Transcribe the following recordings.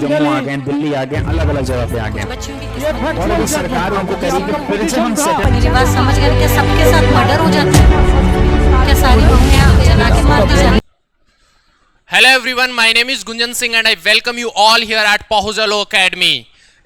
जम्मू आ गए, दिल्ली आ गए, अलग अलग जगह पे आ गए, और अभी सरकार उनको करेगी फिर से हम मेरी बात समझ गए? क्या सबके साथ मर्डर हो जाता है? क्या सारी बहुएं जला के मार दी जाती? Hello everyone, my name is Gunjan Singh and I welcome you all here at Pahuzalo Academy.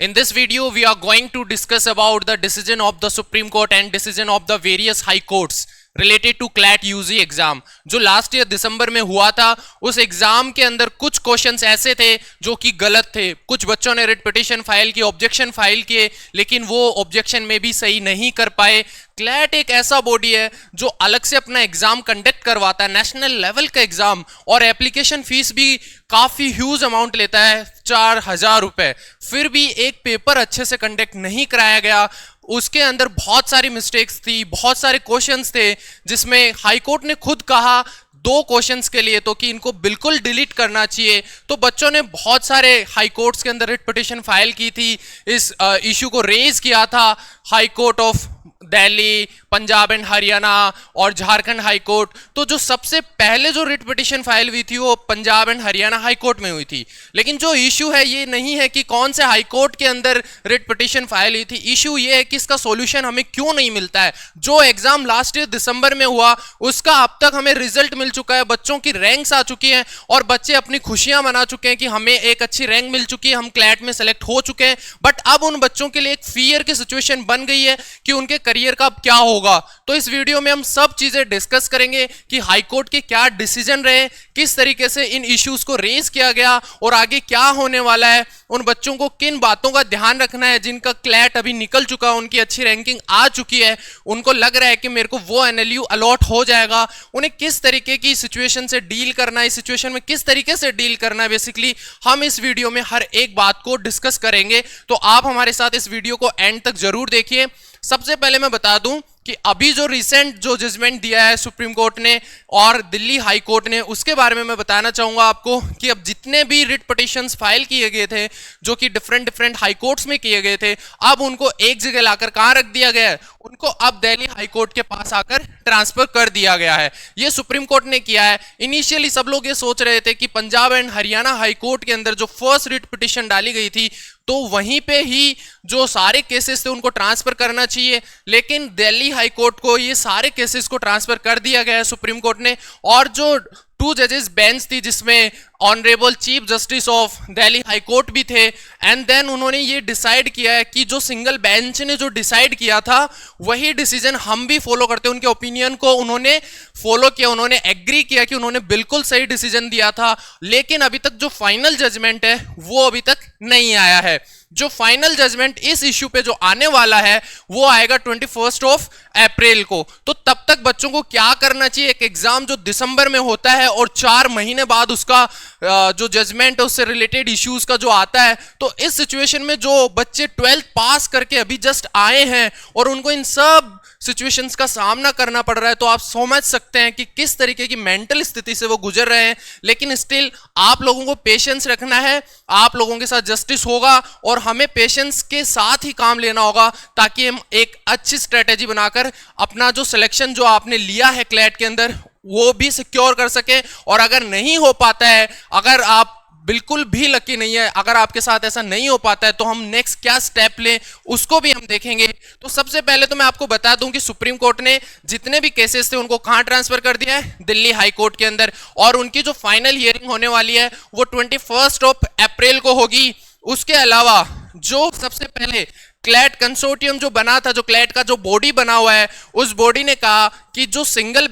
In this video, we are going to discuss about the decision of the Supreme Court and decision of the various high courts related to CLAT UG exam जो last year दिसंबर में हुआ था। उस exam के अंदर कुछ questions ऐसे थे जो कि गलत थे, कुछ बच्चों ने रिट पिटीशन फाइल की, ऑब्जेक्शन फाइल किए, लेकिन वो ऑब्जेक्शन में भी सही नहीं कर पाए। क्लैट एक ऐसा बॉडी है जो अलग से अपना एग्जाम कंडक्ट करवाता है, नेशनल लेवल का एग्जाम, और एप्लीकेशन फीस भी काफी ह्यूज अमाउंट लेता है, 4000 रुपए। फिर भी एक पेपर अच्छे से कंडक्ट नहीं कराया गया। उसके अंदर बहुत सारी मिस्टेक्स थी, बहुत सारे क्वेश्चंस थे जिसमें हाई कोर्ट ने खुद कहा 2 क्वेश्चंस के लिए तो कि इनको बिल्कुल डिलीट करना चाहिए। तो बच्चों ने बहुत सारे हाई कोर्ट्स के अंदर रिट पिटीशन फाइल की थी, इस इशू को रेज किया था high court of Delhi, Punjab and Haryana और झारखंड हाई कोर्ट। तो जो सबसे पहले जो रिट पिटीशन फाइल हुई थी वो Punjab and Haryana high court में हुई थी। लेकिन जो इशू है ये नहीं है कि कौन से हाई कोर्ट के अंदर रिट पिटीशन फाइल हुई थी, इशू ये है कि इसका सॉल्यूशन हमें क्यों नहीं मिलता है। जो एग्जाम लास्ट ईयर दिसंबर में हुआ उसका अब तक हमें रिजल्ट मिल चुका है, बच्चों की रैंक्स आ चुकी हैं और बच्चे अपनी खुशियां मना चुके हैं कि हमें एक अच्छी रैंक मिल चुकी है, हम क्लैट में सेलेक्ट हो चुके हैं। बट अब उन बच्चों के लिए एक फियर की सिचुएशन बन गई है कि उनके करियर का अब क्या होगा। तो इस वीडियो में हम सब चीजें डिस्कस करेंगे कि हाई कोर्ट के क्या डिसीजन रहे, किस तरीके से इन इश्यूज को रेज किया गया और आगे क्या होने वाला है, उन बच्चों को किन बातों का ध्यान रखना है जिनका क्लैट अभी निकल चुका है, उनकी अच्छी रैंकिंग आ चुकी है, उनको लग रहा है कि मेरे को वो एनएलयू अलॉट हो जाएगा, उन्हें किस तरीके की सिचुएशन से डील करना है, इस सिचुएशन में किस तरीके से डील करना है। बेसिकली हम इस वीडियो में हर एक बात को डिस्कस करेंगे, तो आप हमारे साथ इस वीडियो को एंड तक जरूर देखिए। सबसे पहले मैं बता दूं कि अभी जो रिसेंट जो जजमेंट दिया है सुप्रीम कोर्ट ने और दिल्ली हाई कोर्ट ने, उसके बारे में मैं बताना चाहूंगा आपको कि अब जितने भी रिट पिटीशंस फाइल किए गए थे जो कि डिफरेंट हाई कोर्ट्स में किए गए थे, अब उनको एक जगह लाकर कहां रख दिया गया है, उनको अब दिल्ली हाई कोर्ट के पास आकर ट्रांसफर कर दिया गया है। ये सुप्रीम कोर्ट ने किया है। इनिशियली सब लोग ये सोच रहे थे कि Punjab and Haryana high court के अंदर जो फर्स्ट रिट पिटीशन डाली गई थी तो वहीं पे ही जो सारे केसेस थे उनको ट्रांसफर करना चाहिए, लेकिन दिल्ली हाई कोर्ट को ये सारे केसेस को ट्रांसफर कर दिया गया है सुप्रीम कोर्ट ने। और जो 2 जजेस बेंच थी जिसमें honourable chief justice of Delhi high court भी थे, एंड देन उन्होंने ये डिसाइड किया है कि जो सिंगल बेंच ने जो डिसाइड किया था वही डिसीजन हम भी फॉलो करते हैं। उनके ओपिनियन को उन्होंने फॉलो किया, उन्होंने एग्री किया कि उन्होंने बिल्कुल सही डिसीजन दिया था। लेकिन अभी तक जो फाइनल जजमेंट है वो अभी तक नहीं आया है। जो फाइनल जजमेंट इस इश्यू पे जो आने वाला है वो आएगा 21 अप्रैल को। तो तब तक बच्चों को क्या करना चाहिए, एक एग्जाम जो दिसंबर में होता है और 4 महीने बाद उसका जो जजमेंट है उससे रिलेटेड इश्यूज का जो आता है, तो इस सिचुएशन में जो बच्चे 12th पास करके अभी जस्ट आए हैं और उनको इन सब सिचुएशंस का सामना करना पड़ रहा है, तो आप समझ सकते हैं कि किस तरीके की मेंटल स्थिति से वो गुजर रहे हैं। लेकिन स्टिल आप लोगों को पेशेंस रखना है, आप लोगों के साथ जस्टिस होगा और हमें पेशेंस के साथ ही काम लेना होगा ताकि हम एक अच्छी स्ट्रेटेजी बनाकर अपना जो सिलेक्शन जो आपने लिया है क्लैट के अंदर वो भी सिक्योर कर सके। और अगर नहीं हो पाता है, अगर आप बिल्कुल भी लकी नहीं है, अगर आपके साथ ऐसा नहीं हो पाता है, तो हम नेक्स्ट क्या स्टेप लें उसको भी हम देखेंगे। तो सबसे पहले तो मैं आपको बता दूं कि सुप्रीम कोर्ट ने जितने भी केसेस थे उनको कहां ट्रांसफर कर दिया है, दिल्ली हाई कोर्ट के अंदर, और उनकी जो फाइनल हियरिंग होने वाली है वो 21 अप्रैल को होगी। उसके अलावा जो सबसे पहले क्लैट कंसोर्टियम जो बना था, जो क्लैट का जो बॉडी बना हुआ है, उस बॉडी ने कहा कि जो सिंगल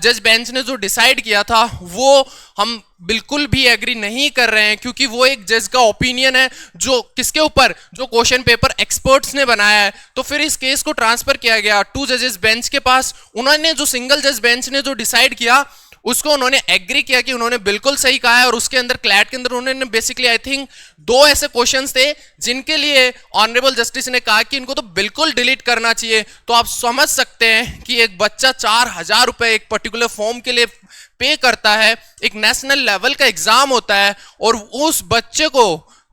जज बेंच ने जो डिसाइड किया था वो हम बिल्कुल भी एग्री नहीं कर रहे हैं, क्योंकि वो एक जज का ओपिनियन है जो किसके ऊपर, जो क्वेश्चन पेपर एक्सपर्ट्स ने बनाया है। तो फिर इस केस को ट्रांसफर किया गया 2 जजेस बेंच के पास। उन्होंने जो सिंगल जज बेंच ने जो डिसाइड किया उसको उन्होंने एग्री किया कि उन्होंने बिल्कुल सही कहा है, और उसके अंदर क्लैट के अंदर उन्होंने बेसिकली आई थिंक 2 ऐसे क्वेश्चंस थे जिनके लिए ऑनरेबल जस्टिस ने कहा कि इनको तो बिल्कुल डिलीट करना चाहिए। तो आप समझ सकते हैं कि एक बच्चा 4000 रुपए एक पर्टिकुलर फॉर्म के लिए पे करता है, एक नेशनल लेवल का एग्जाम होता है और उस बच्चे को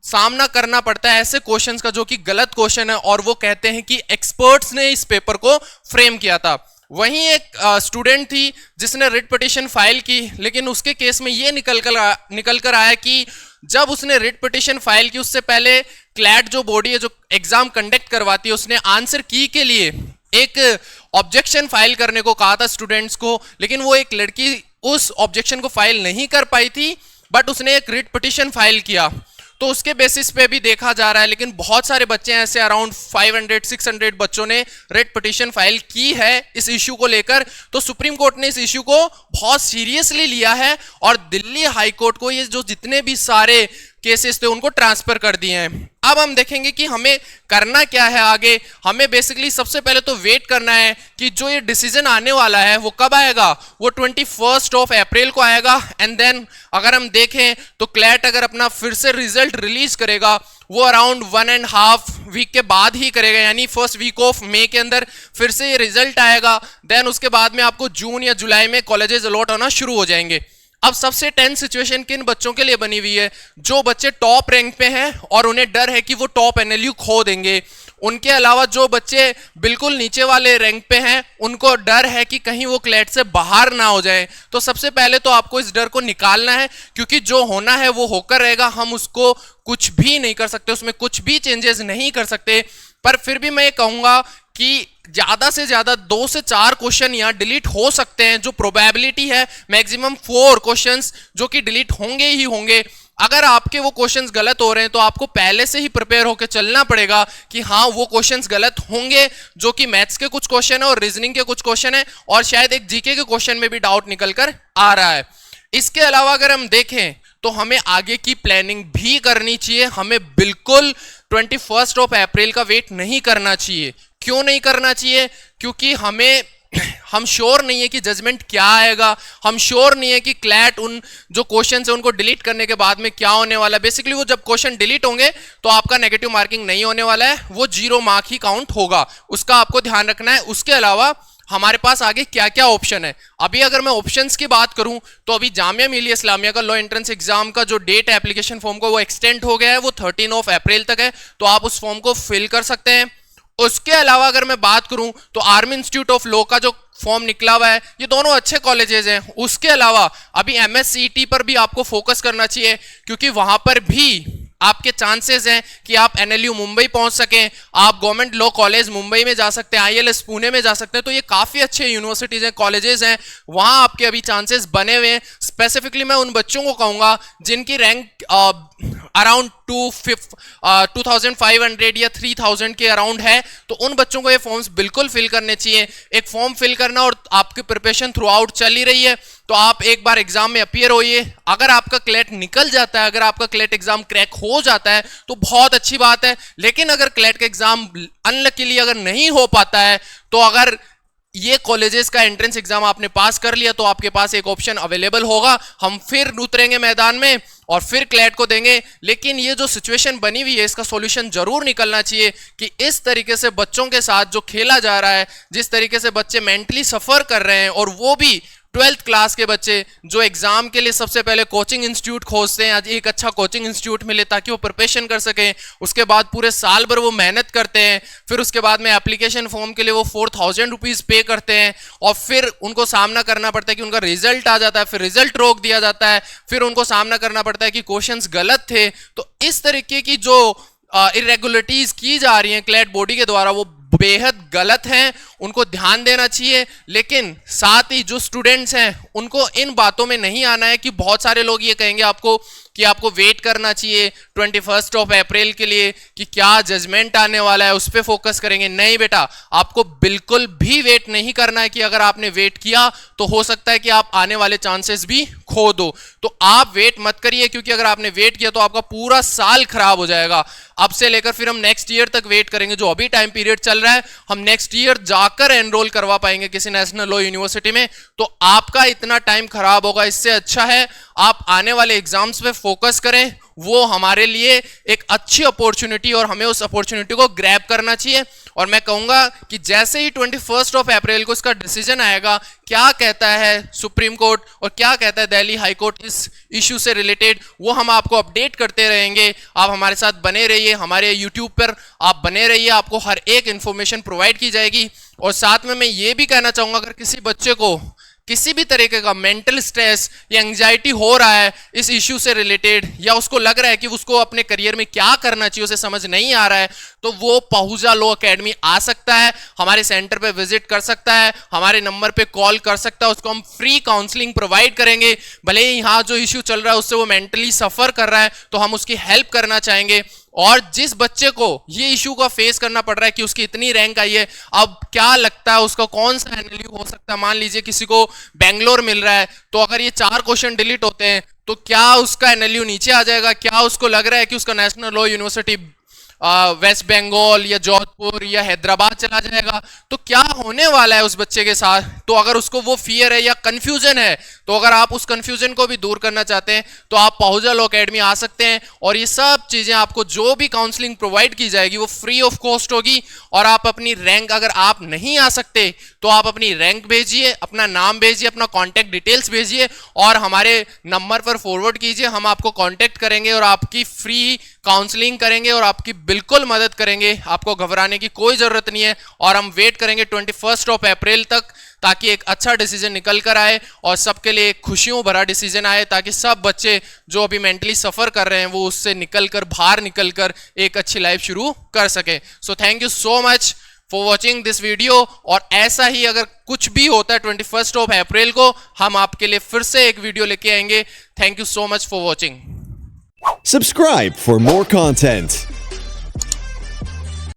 सामना करना पड़ता है ऐसे क्वेश्चंस का जो कि गलत क्वेश्चन है, और वो कहते हैं कि एक्सपर्ट्स ने इस पेपर को फ्रेम किया था। वहीं एक स्टूडेंट थी जिसने रिट पिटीशन फाइल की, लेकिन उसके केस में ये निकल कर आया कि जब उसने रिट पिटिशन फाइल की, उससे पहले क्लैट जो बॉडी है जो एग्जाम कंडक्ट करवाती है, उसने आंसर की के लिए एक ऑब्जेक्शन फाइल करने को कहा था स्टूडेंट्स को, लेकिन वो एक लड़की उस ऑब्जेक्शन को फाइल नहीं कर पाई थी, बट उसने एक रिट पिटिशन फाइल किया, तो उसके बेसिस पे भी देखा जा रहा है। लेकिन बहुत सारे बच्चे ऐसे अराउंड 500-600 बच्चों ने रिट पिटिशन फाइल की है इस इश्यू को लेकर। तो सुप्रीम कोर्ट ने इस इश्यू को बहुत सीरियसली लिया है और दिल्ली हाई कोर्ट को ये जो जितने भी सारे केसेस थे उनको ट्रांसफर कर दिए हैं। अब हम देखेंगे कि हमें करना क्या है आगे। हमें बेसिकली सबसे पहले तो वेट करना है कि जो ये डिसीजन आने वाला है वो कब आएगा, वो 21 अप्रैल को आएगा। एंड देन अगर हम देखें तो क्लैट अगर अपना फिर से रिजल्ट रिलीज करेगा वो अराउंड 1.5 वीक के बाद ही करेगा, यानी फर्स्ट वीक ऑफ मई के अंदर फिर से ये रिजल्ट आएगा। देन उसके बाद में आपको जून या जुलाई में कॉलेजेस अलॉट होना शुरू हो जाएंगे। अब सबसे टेंस सिचुएशन किन बच्चों के लिए बनी हुई है, जो बच्चे टॉप रैंक पे हैं और उन्हें डर है कि वो टॉप एनएलयू खो देंगे। उनके अलावा जो बच्चे बिल्कुल नीचे वाले रैंक पे हैं उनको डर है कि कहीं वो क्लैट से बाहर ना हो जाए। तो सबसे पहले तो आपको इस डर को निकालना है, क्योंकि जो होना है वो होकर रहेगा, हम उसको कुछ भी नहीं कर सकते, उसमें कुछ भी चेंजेस नहीं कर सकते। पर फिर भी मैं ये कहूंगा कि ज्यादा से ज्यादा 2 से 4 क्वेश्चन यहाँ डिलीट हो सकते हैं, जो प्रोबेबिलिटी है मैक्सिमम 4 क्वेश्चंस जो कि डिलीट होंगे ही होंगे। अगर आपके वो क्वेश्चंस गलत हो रहे हैं तो आपको पहले से ही प्रिपेयर होकर चलना पड़ेगा कि हाँ वो क्वेश्चंस गलत होंगे, जो कि मैथ्स के कुछ क्वेश्चन है और रीजनिंग के कुछ क्वेश्चन है और शायद एक जीके के क्वेश्चन में भी डाउट निकल कर आ रहा है। इसके अलावा अगर हम देखें तो हमें आगे की प्लानिंग भी करनी चाहिए। हमें बिल्कुल 21 अप्रैल का वेट नहीं करना चाहिए। क्यों नहीं करना चाहिए? क्योंकि हम श्योर नहीं है कि जजमेंट क्या आएगा, हम श्योर नहीं है कि क्लैट उन जो क्वेश्चन है उनको डिलीट करने के बाद में क्या होने वाला है। बेसिकली वो जब क्वेश्चन डिलीट होंगे तो आपका नेगेटिव मार्किंग नहीं होने वाला है, वो 0 मार्क ही काउंट होगा, उसका आपको ध्यान रखना है। उसके अलावा हमारे पास आगे क्या क्या ऑप्शन है। अभी अगर मैं ऑप्शंस की बात करूं तो अभी जामिया मिलिया इस्लामिया का लॉ एंट्रेंस एग्जाम का जो डेट है एप्लीकेशन फॉर्म को वो एक्सटेंड हो गया है, वो 13 अप्रैल तक है, तो आप उस फॉर्म को फिल कर सकते हैं। उसके अलावा अगर मैं बात करूं तो आर्मी इंस्टीट्यूट ऑफ लॉ का जो फॉर्म निकला हुआ है, ये दोनों अच्छे कॉलेजेस हैं। उसके अलावा अभी MSCET पर भी आपको फोकस करना चाहिए, क्योंकि वहां पर भी आपके चांसेस हैं कि आप NLU मुंबई पहुंच सकें, आप गवर्नमेंट लॉ कॉलेज मुंबई में जा सकते हैं, ILS पुणे में जा सकते हैं। तो ये काफी अच्छे यूनिवर्सिटीज हैं, कॉलेजेस हैं, वहां आपके अभी चांसेस बने हुए हैं। स्पेसिफिकली मैं उन बच्चों को कहूंगा जिनकी रैंक अराउंड 2500 या 3000 के अराउंड है, तो उन बच्चों को ये फॉर्म्स बिल्कुल फिल करने चाहिए। एक फॉर्म फिल करना और आपकी प्रिपरेशन थ्रू आउट चल ही रही है तो आप एक बार एग्जाम में अपीयर होइए। अगर आपका क्लैट निकल जाता है, अगर आपका क्लैट एग्जाम क्रैक हो जाता है तो बहुत अच्छी बात है। लेकिन अगर क्लैट का एग्जाम अनलकीली अगर नहीं हो पाता है, तो अगर ये कॉलेजेस का एंट्रेंस एग्जाम आपने पास कर लिया तो आपके पास एक ऑप्शन अवेलेबल होगा, हम फिर उतरेंगे मैदान में और फिर क्लैट को देंगे। लेकिन ये जो सिचुएशन बनी हुई है इसका सॉल्यूशन जरूर निकलना चाहिए कि इस तरीके से बच्चों के साथ जो खेला जा रहा है, जिस तरीके से बच्चे मेंटली सफर कर रहे हैं, और वो भी 12th क्लास के बच्चे जो एग्जाम के लिए सबसे पहले कोचिंग इंस्टीट्यूट खोजते हैं, आज एक अच्छा कोचिंग इंस्टीट्यूट मिले ताकि वो प्रिपरेशन कर सकें, उसके बाद पूरे साल भर वो मेहनत करते हैं, फिर उसके बाद में एप्लीकेशन फॉर्म के लिए वो 4000 रुपीज़ पे करते हैं और फिर उनको सामना करना पड़ता है कि उनका रिजल्ट आ जाता है, फिर रिजल्ट रोक दिया जाता है, फिर उनको सामना करना पड़ता है कि क्वेश्चंस गलत थे। तो इस तरीके की जो इरेगुलरिटीज की जा रही हैं क्लैट बॉडी के द्वारा वो बेहद गलत हैं, उनको ध्यान देना चाहिए। लेकिन साथ ही जो स्टूडेंट्स हैं उनको इन बातों में नहीं आना है कि बहुत सारे लोग ये कहेंगे आपको कि आपको वेट करना चाहिए 21 अप्रैल के लिए कि क्या जजमेंट आने वाला है, उस पर फोकस करेंगे। नहीं बेटा, आपको बिल्कुल भी वेट नहीं करना है कि अगर आपने वेट किया तो हो सकता है कि आप आने वाले चांसेस भी खो दो। तो आप वेट मत करिए, क्योंकि अगर आपने वेट किया तो आपका पूरा साल खराब हो जाएगा। अब से लेकर फिर हम नेक्स्ट ईयर तक वेट करेंगे, जो अभी टाइम पीरियड चल रहा है हम नेक्स्ट ईयर जाकर एनरोल करवा पाएंगे किसी नेशनल लॉ यूनिवर्सिटी में, तो आपका इतना टाइम खराब होगा। इससे अच्छा है आप आने वाले एग्जाम्स पे फोकस करें, वो हमारे लिए एक अच्छी अपॉर्चुनिटी और हमें उस अपॉर्चुनिटी को ग्रैब करना चाहिए। और मैं कहूंगा कि जैसे ही 21 अप्रैल को इसका डिसीजन आएगा, क्या कहता है सुप्रीम कोर्ट और क्या कहता है दिल्ली हाई कोर्ट इस इश्यू से रिलेटेड, वो हम आपको अपडेट करते रहेंगे। आप हमारे साथ बने रहिए, हमारे यूट्यूब पर आप बने रहिए, आपको हर एक इंफॉर्मेशन प्रोवाइड की जाएगी। और साथ में मैं ये भी कहना चाहूंगा, अगर किसी बच्चे को किसी भी तरीके का मेंटल स्ट्रेस या एंजाइटी हो रहा है इस इश्यू से रिलेटेड, या उसको लग रहा है कि उसको अपने करियर में क्या करना चाहिए उसे समझ नहीं आ रहा है, तो वो पहुजा लॉ एकेडमी आ सकता है, हमारे सेंटर पे विजिट कर सकता है, हमारे नंबर पे कॉल कर सकता है, उसको हम फ्री काउंसलिंग प्रोवाइड करेंगे। भले ही यहाँ जो इश्यू चल रहा है उससे वो मेंटली सफर कर रहा है तो हम उसकी हेल्प करना चाहेंगे। और जिस बच्चे को ये इशू का फेस करना पड़ रहा है कि उसकी इतनी रैंक आई है, अब क्या लगता है उसका कौन सा एनएलयू हो सकता है, मान लीजिए किसी को बेंगलोर मिल रहा है, तो अगर ये 4 क्वेश्चन डिलीट होते हैं तो क्या उसका एनएलयू नीचे आ जाएगा, क्या उसको लग रहा है कि उसका national law university west Bengal या जोधपुर या हैदराबाद चला जाएगा, तो क्या होने वाला है उस बच्चे के साथ। तो अगर उसको वो फियर है या कंफ्यूजन है, तो अगर आप उस कंफ्यूजन को भी दूर करना चाहते हैं तो आप पहुजा लॉ एकेडमी आ सकते हैं, और ये सब चीजें आपको जो भी काउंसलिंग प्रोवाइड की जाएगी वो फ्री ऑफ कॉस्ट होगी। और आप अपनी रैंक, अगर आप नहीं आ सकते तो आप अपनी रैंक भेजिए, अपना नाम भेजिए, अपना कॉन्टैक्ट डिटेल्स भेजिए और हमारे नंबर पर फॉरवर्ड कीजिए, हम आपको कॉन्टैक्ट करेंगे और आपकी फ्री काउंसलिंग करेंगे और आपकी बिल्कुल मदद करेंगे। आपको घबराने की कोई जरूरत नहीं है, और हम वेट करेंगे 21 अप्रैल तक, ताकि एक अच्छा डिसीजन निकल कर आए और सबके लिए एक खुशियों भरा डिसीजन आए, ताकि सब बच्चे जो अभी मेंटली सफर कर रहे हैं वो उससे निकलकर, बाहर निकलकर एक अच्छी लाइफ शुरू कर सके। So thank you so much for watching this video, और ऐसा ही अगर कुछ भी होता है 21 अप्रैल को, हम आपके लिए फिर से एक वीडियो लेके आएंगे। Thank you so much for watching. Subscribe for more content.